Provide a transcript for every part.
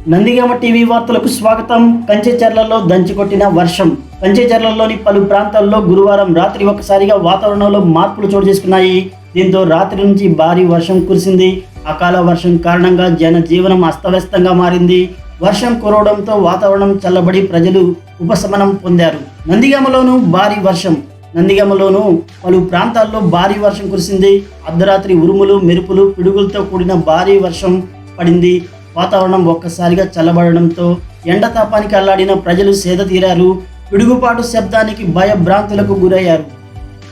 Nandigama TV వార్తలకు స్వాగతం. కంచెచర్లలో దంచికొట్టిన వర్షం. కంచెచర్లలోని పలు ప్రాంతాల్లో గురువారం రాత్రి ఒక్కసారిగా వాతావరణంలో మార్పులు చోటు చేసుకున్నాయి. దీంతో రాత్రి నుంచి భారీ వర్షం కురిసింది. అకాల వర్షం కారణంగా జనజీవనం అస్తవ్యస్తంగా మారింది. వర్షం కురవడంతో వాతావరణం చల్లబడి ప్రజలు ఉపశమనం పొందారు. నందిగామలోనూ భారీ వర్షం. నందిగామలోనూ పలు ప్రాంతాల్లో భారీ వర్షం కురిసింది. అర్ధరాత్రి ఉరుములు, మెరుపులు, పిడుగులతో కూడిన భారీ వర్షం పడింది. వాతావరణం ఒక్కసారిగా చల్లబడడంతో ఎండతాపానికి అల్లాడిన ప్రజలు సేద తీరారు. పిడుగుపాటు శబ్దానికి భయభ్రాంతులకు గురయ్యారు.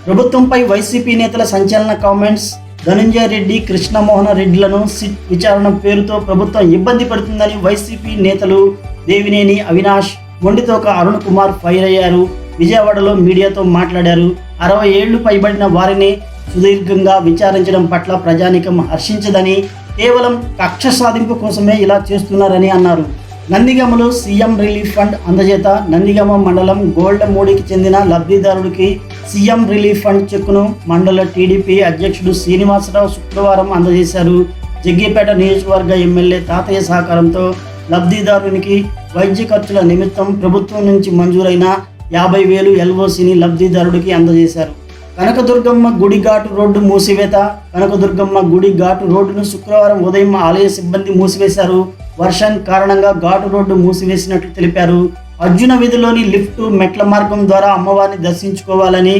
ప్రభుత్వంపై వైసీపీ నేతల సంచలన కామెంట్స్. ధనంజయ రెడ్డి, కృష్ణమోహన రెడ్డిలను సిట్ విచారణ పేరుతో ప్రభుత్వం ఇబ్బంది పడుతుందని వైసీపీ నేతలు దేవినేని అవినాష్, మొండితోక అరుణ్ కుమార్ ఫైర్ అయ్యారు. విజయవాడలో మీడియాతో మాట్లాడారు. 60 ఏళ్లు పైబడిన వారిని సుదీర్ఘంగా విచారించడం పట్ల ప్రజానీకం హర్షించదని, కేవలం కక్ష సాధింపు కోసమే ఇలా చేస్తున్నారని అన్నారు. నందిగామలో సీఎం రిలీఫ్ ఫండ్ అందజేత. నందిగామ మండలం గోల్డమూడికి చెందిన లబ్ధిదారుడికి సీఎం రిలీఫ్ ఫండ్ చెక్కును మండల టీడీపీ అధ్యక్షుడు శ్రీనివాసరావు శుక్రవారం అందజేశారు. జగ్గేపేట నియోజకవర్గ ఎమ్మెల్యే తాతయ్య సహకారంతో లబ్ధిదారునికి వైద్య ఖర్చుల నిమిత్తం ప్రభుత్వం నుంచి మంజూరైన 50,000 ఎల్ఓసిని లబ్ధిదారుడికి అందజేశారు. కనకదుర్గమ్మ గుడి ఘాటు రోడ్డు మూసివేత. కనకదుర్గమ్మ గుడి ఘాటు రోడ్డును శుక్రవారం ఉదయం ఆలయ సిబ్బంది మూసివేశారు. వర్షం కారణంగా ఘాటు రోడ్డు మూసివేసినట్లు తెలిపారు. అర్జున వీధిలోని లిఫ్ట్ మెట్ల మార్గం ద్వారా అమ్మవారిని దర్శించుకోవాలని,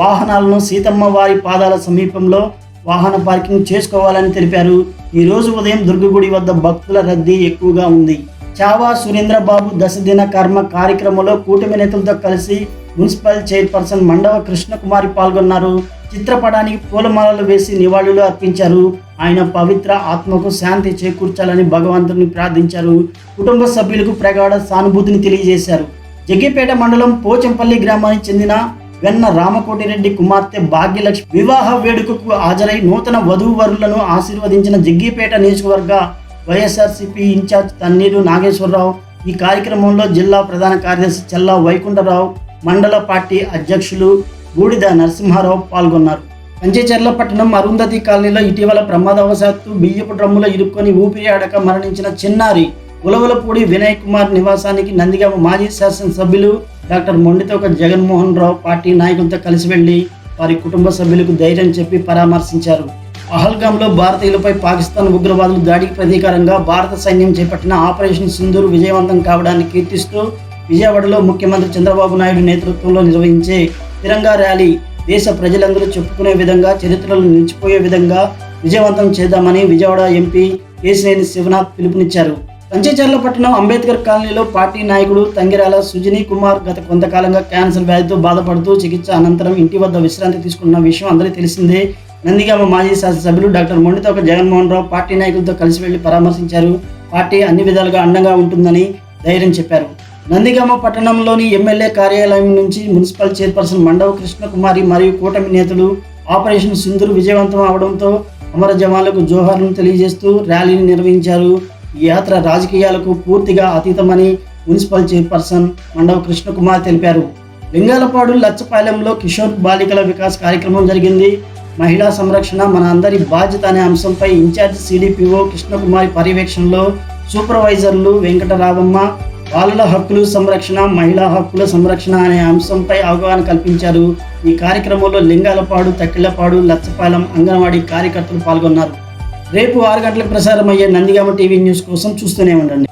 వాహనాలను సీతమ్మ వారి పాదాల సమీపంలో వాహన పార్కింగ్ చేసుకోవాలని తెలిపారు. ఈరోజు ఉదయం దుర్గగుడి వద్ద భక్తుల రద్దీ ఎక్కువగా ఉంది. చావా సురేంద్రబాబు దశదిన కర్మ కార్యక్రమంలో కూటమి నేతలతో కలిసి మున్సిపల్ చైర్పర్సన్ మండవ కృష్ణకుమారి పాల్గొన్నారు. చిత్రపటానికి పూలమాలలు వేసి నివాళులు అర్పించారు. ఆయన పవిత్ర ఆత్మకు శాంతి చేకూర్చాలని భగవంతుని ప్రార్థించారు. కుటుంబ సభ్యులకు ప్రగాఢ సానుభూతిని తెలియజేశారు. జగ్గేపేట మండలం పోచంపల్లి గ్రామానికి చెందిన వెన్న రామకోటిరెడ్డి కుమార్తె భాగ్యలక్ష్మి వివాహ వేడుకకు హాజరై నూతన వధూవరులను ఆశీర్వదించిన జగ్గేపేట నియోజకవర్గ వైఎస్ఆర్సీపీ ఇన్ఛార్జ్ తన్నీరు నాగేశ్వరరావు, ఈ కార్యక్రమంలో జిల్లా ప్రధాన కార్యదర్శి చెల్లా వైకుంఠరావు, మండల పార్టీ అధ్యక్షులు బూడిద నరసింహారావు పాల్గొన్నారు. కంచెచర్ల పట్టణం అరుంధతి కాలనీలో ఇటీవల ప్రమాదవశాత్తు బియ్యపు డ్రమ్ములో ఇరుక్కొని ఊపిరి ఆడక మరణించిన చిన్నారి ఉలవలపూడి వినయ్ కుమార్ నివాసానికి నందిగామ మాజీ శాసనసభ్యులు డాక్టర్ మొండితోక జగన్మోహన్ రావు పార్టీ నాయకులతో కలిసి వెళ్లి వారి కుటుంబ సభ్యులకు ధైర్యం చెప్పి పరామర్శించారు. పహల్గామ్లో భారతీయులపై పాకిస్తాన్ ఉగ్రవాదులు దాడికి ప్రతీకారంగా భారత సైన్యం చేపట్టిన ఆపరేషన్ సింధూర్ విజయవంతం కావడాన్ని కీర్తిస్తూ విజయవాడలో ముఖ్యమంత్రి చంద్రబాబు నాయుడు నేతృత్వంలో నిర్వహించే తిరంగా ర్యాలీ దేశ ప్రజలందరూ చెప్పుకునే విధంగా, చరిత్రలో నిలిచిపోయే విధంగా విజయవంతం చేద్దామని విజయవాడ ఎంపీ కేశినేని శివనాథ్ పిలుపునిచ్చారు. కంచెచర్ల పట్టణం అంబేద్కర్ కాలనీలో పార్టీ నాయకుడు తంగిరాల సుజనీ కుమార్ గత కొంతకాలంగా క్యాన్సర్ వ్యాధితో బాధపడుతూ చికిత్స అనంతరం ఇంటి వద్ద విశ్రాంతి తీసుకున్న విషయం అందరికీ తెలిసిందే. నందిగామ మాజీ శాసనసభ్యులు డాక్టర్ మొండితోక జగన్మోహన్ రావు పార్టీ నాయకులతో కలిసి వెళ్లి పరామర్శించారు. పార్టీ అన్ని విధాలుగా అండగా ఉంటుందని ధైర్యం చెప్పారు. నందిగామ పట్టణంలోని ఎమ్మెల్యే కార్యాలయం నుంచి మున్సిపల్ చైర్పర్సన్ మండవ కృష్ణకుమారి మరియు కూటమి నేతలు ఆపరేషన్ సింధూర్ విజయవంతం అవడంతో అమర జవాన్లకు జోహార్లను తెలియజేస్తూ ర్యాలీని నిర్వహించారు. ఈ యాత్ర రాజకీయాలకు పూర్తిగా అతీతమని మున్సిపల్ చైర్పర్సన్ మండవ కృష్ణకుమార్ తెలిపారు. లింగాలపాడు లచ్చపాలెంలో కిషోర్ బాలికల వికాస్ కార్యక్రమం జరిగింది. మహిళా సంరక్షణ మన అందరి బాధ్యత అనే అంశంపై ఇన్ఛార్జ్ సిడిపిఓ కృష్ణకుమారి పర్యవేక్షణలో సూపర్వైజర్లు వెంకటరావమ్మ బాలల హక్కులు సంరక్షణ, మహిళా హక్కుల సంరక్షణ అనే అంశంపై అవగాహన కల్పించారు. ఈ కార్యక్రమంలో లింగాలపాడు, తక్కిళ్లపాడు, లచ్చపాలెం అంగన్వాడీ కార్యకర్తలు పాల్గొన్నారు. రేపు 6 గంటలకు ప్రసారమయ్యే నందిగామ టీవీ న్యూస్ కోసం చూస్తూనే ఉండండి.